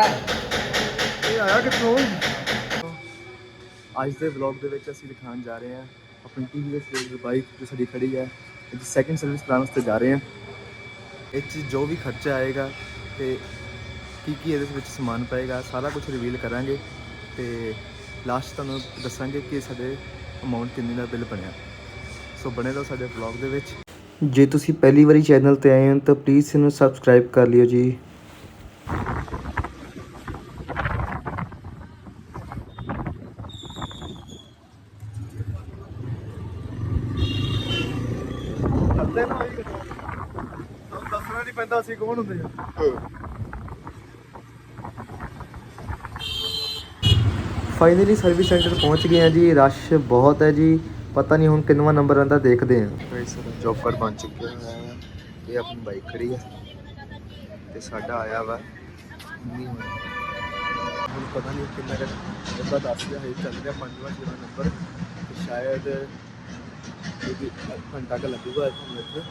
ਇਹ ਆਇਆ ਕਿੱਥੋਂ? ਅੱਜ ਦੇ ਵਲੌਗ ਦੇ ਵਿੱਚ ਅਸੀਂ ਦਿਖਾਉਣ ਜਾ ਰਹੇ ਹਾਂ ਆਪਣੀ TVS ਬਾਈਕ ਜੋ ਸਾਡੀ ਖੜੀ ਹੈ। ਇਹ ਸੈਕਿੰਡ ਸਰਵਿਸ ਕਰਾਉਣ ਵਾਸਤੇ ਜਾ ਰਹੇ ਹਾਂ। ਇਹ 'ਚ ਜੋ ਵੀ ਖਰਚਾ ਆਏਗਾ ਤੇ ਕੀ ਇਹਦੇ ਵਿੱਚ ਸਮਾਨ ਪਏਗਾ ਸਾਰਾ ਕੁਝ ਰਿਵੀਲ ਕਰਾਂਗੇ ਤੇ ਲਾਸਟ ਤੁਹਾਨੂੰ ਦੱਸਾਂਗੇ ਕਿ ਸਾਡੇ ਅਮਾਊਂਟ ਕਿੰਨੀ ਦਾ ਬਿੱਲ ਬਣਿਆ। ਸੋ ਬਣੇ ਰਹੋ ਸਾਡੇ ਵਲੌਗ ਦੇ ਵਿੱਚ। ਜੇ ਤੁਸੀਂ ਪਹਿਲੀ ਵਾਰੀ ਚੈਨਲ ਤੇ ਆਏ ਹੋ ਤਾਂ ਪਲੀਜ਼ ਇਹਨੂੰ ਸਬਸਕ੍ਰਾਈਬ ਕਰ ਲਿਓ ਜੀ। ਦੱਸਣਾ ਨਹੀਂ ਪੈਂਦਾ ਅਸੀਂ ਕੌਣ ਹੁੰਦੇ ਆ। ਫਾਈਨਲੀ ਸਰਵਿਸ ਸੈਂਟਰ ਪਹੁੰਚ ਗਏ ਹਾਂ ਜੀ। ਰਸ਼ ਬਹੁਤ ਹੈ ਜੀ, ਪਤਾ ਨਹੀਂ ਹੁਣ ਕਿੰਨਵਾਂ ਨੰਬਰ ਆਉਂਦਾ, ਦੇਖਦੇ ਹਾਂ। ਜੋਬਰ ਬਣ ਚੁੱਕੇ ਹਾਂ। ਇਹ ਆਪਣੀ ਬਾਈਕ ਖੜੀ ਹੈ ਤੇ ਸਾਡਾ ਆਇਆ ਵਾ ਹੁਣ ਪਤਾ ਨਹੀਂ ਕਿੰਨਾ ਕੁ ਦੱਸ ਰਿਹਾ ਹੈ। ਚੱਲ ਰਿਹਾ 5ਵਾਂ 6ਵਾਂ ਨੰਬਰ ਤੇ ਸ਼ਾਇਦ ਘੰਟਾ ਕੁ ਲੱਗੂਗਾ ਇੱਥੇ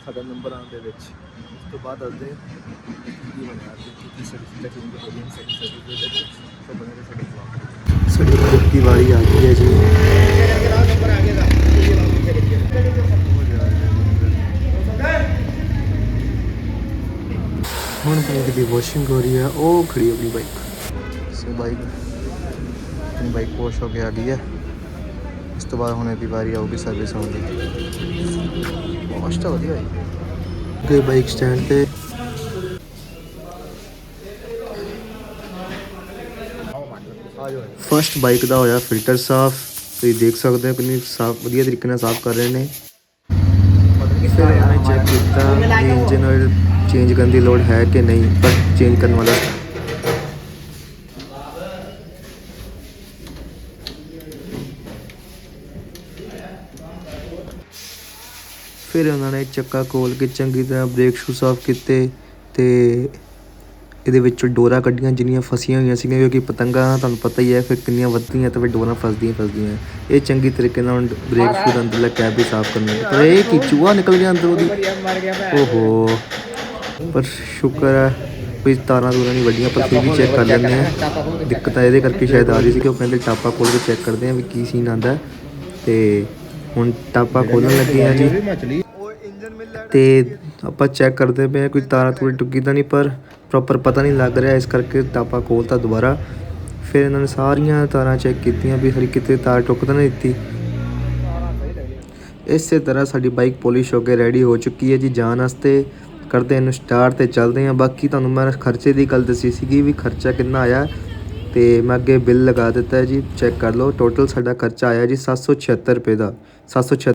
ਸਾਡਾ ਨੰਬਰ ਆਉਣ ਦੇ ਵਿੱਚ। ਉਸ ਤੋਂ ਬਾਅਦ ਦੱਸਦੇ ਕੀ ਬਣਿਆ ਕੀ ਸਰਵਿਸ ਹੋ ਰਹੀ ਹੈ ਸਰਵਿਸ ਦੇ ਵਿੱਚ। ਸੋ ਬਣੇ ਰਹੇ ਸਾਡੇ ਵਲੌਗ। ਸਾਡੀ ਬਾਈਕ ਦੀ ਵਾਰੀ ਆ ਗਈ ਹੈ ਜੀ। ਹੁਣ ਬਾਈਕ ਦੀ ਵਾਸ਼ਿੰਗ ਹੋ ਰਹੀ ਹੈ। ਉਹ ਖੜੀ ਆਪਣੀ ਬਾਈਕ। ਸੋ ਆਪਣੀ ਬਾਈਕ ਵਾਸ਼ ਹੋ ਕੇ ਆ ਗਈ ਹੈ। ਇਸ ਤੋਂ ਬਾਅਦ ਹੁਣ ਇਹਦੀ ਵਾਰੀ ਆਊਗੀ ਸਰਵਿਸ ਹੋਣ ਦੀ। ਵਾਸ਼ ਤਾਂ ਵਧੀਆ ਹੈ। ਗਏ ਬਾਈਕ ਸਟੈਂਡ ਤੇ। ਫਸਟ ਬਾਈਕ ਦਾ ਹੋਇਆ ਫਿਲਟਰ ਸਾਫ਼। ਤੁਸੀਂ ਦੇਖ ਸਕਦੇ ਹੋ ਕਿੰਨੀ ਸਾਫ਼ ਵਧੀਆ ਤਰੀਕੇ ਨਾਲ ਸਾਫ਼ ਕਰ ਰਹੇ ਨੇ। ਫਿਰ ਉਹਨਾਂ ਨੇ ਚੈੱਕ ਕੀਤਾ ਕਿ ਇੰਜਨ ਆਇਲ ਚੇਂਜ ਕਰਨ ਦੀ ਲੋੜ ਹੈ ਕਿ ਨਹੀਂ, ਪਰ ਚੇਂਜ ਕਰਨ ਵਾਲਾ। ਫਿਰ ਉਹਨਾਂ ਨੇ ਚੱਕਾ ਖੋਲ੍ਹ ਕੇ ਚੰਗੀ ਤਰ੍ਹਾਂ ਬ੍ਰੇਕ ਸ਼ੂ ਸਾਫ਼ ਕੀਤੇ ਤੇ ਇਹਦੇ ਵਿੱਚੋਂ ਡੋਰਾਂ ਕੱਢੀਆਂ ਜਿੰਨੀਆਂ ਫਸੀਆਂ ਹੋਈਆਂ ਸੀਗੀਆਂ, ਕਿਉਂਕਿ ਪਤੰਗਾਂ ਤੁਹਾਨੂੰ ਪਤਾ ਹੀ ਹੈ ਫਿਰ ਕਿੰਨੀਆਂ ਵੱਧਦੀਆਂ ਤੇ ਫਿਰ ਡੋਰਾਂ ਫਸਦੀਆਂ। ਇਹ ਚੰਗੀ ਤਰੀਕੇ ਨਾਲ ਬ੍ਰੇਕ ਸ਼ੂ ਦਾ ਅੰਦਰਲਾ ਕੈਬ ਵੀ ਸਾਫ਼ ਕਰਨਾ। ਪਰ ਇਹ ਕੀ ਚੂਹਾ ਨਿਕਲ ਗਿਆ ਅੰਦਰ ਉਹਦੀ। ਓਹੋ, ਪਰ ਸ਼ੁਕਰ ਹੈ ਕੋਈ ਤਾਰਾਂ ਤੂਰਾਂ ਨਹੀਂ ਵੱਡੀਆਂ, ਪਰ ਫਿਰ ਵੀ ਚੈੱਕ ਕਰ ਲੈਂਦੇ ਹਾਂ। ਦਿੱਕਤ ਇਹਦੇ ਕਰਕੇ ਸ਼ਾਇਦ ਆ ਰਹੀ ਸੀ ਕਿ ਉਹ ਕਹਿੰਦੇ ਟਾਪਾ ਖੋਲ੍ਹ ਕੇ ਚੈੱਕ ਕਰਦੇ ਹਾਂ ਵੀ ਕੀ ਸੀਨ ਆਉਂਦਾ। ਤੇ ਹੁਣ ਟਾਪਾ ਖੋਲ੍ਹਣ ਲੱਗੇ ਹਾਂ ਜੀ ਤੇ ਆਪਾਂ ਚੈੱਕ ਕਰਦੇ ਪਏ ਹਾਂ ਕੋਈ ਤਾਰਾਂ ਤੂਰਾਂ ਟੁੱਟੀ ਤਾਂ ਨਹੀਂ, ਪਰ ਪ੍ਰੋਪਰ ਪਤਾ ਨਹੀਂ ਲੱਗ ਰਿਹਾ, ਇਸ ਕਰਕੇ ਟਾਪਾ ਖੋਲ੍ਹਤਾ ਦੁਬਾਰਾ। ਫਿਰ ਇਹਨਾਂ ਨੇ ਸਾਰੀਆਂ ਤਾਰਾਂ ਚੈੱਕ ਕੀਤੀਆਂ ਵੀ ਹਰੀ ਕਿਤੇ ਤਾਰ ਟੁੱਕ ਤਾਂ ਨਹੀਂ ਦਿੱਤੀ। ਇਸੇ ਤਰ੍ਹਾਂ ਸਾਡੀ ਬਾਈਕ ਪੋਲਿਸ਼ ਹੋ ਕੇ ਰੈਡੀ ਹੋ ਚੁੱਕੀ ਹੈ ਜੀ ਜਾਣ ਵਾਸਤੇ। ਕਰਦੇ ਇਹਨੂੰ ਸਟਾਰਟ ਤੇ ਚੱਲਦੇ ਹਾਂ। ਬਾਕੀ ਤੁਹਾਨੂੰ ਮੈਂ ਖਰਚੇ ਦੀ ਗੱਲ ਦੱਸੀ ਸੀਗੀ ਵੀ ਖਰਚਾ ਕਿੰਨਾ ਆਇਆ ਤੇ ਮੈਂ ਅੱਗੇ ਬਿੱਲ ਲਗਾ ਦਿੱਤਾ ਹੈ ਜੀ, ਚੈੱਕ ਕਰ ਲਓ। ਟੋਟਲ ਸਾਡਾ ਖਰਚਾ ਆਇਆ ਜੀ 776 ਰੁਪਏ ਦਾ। 776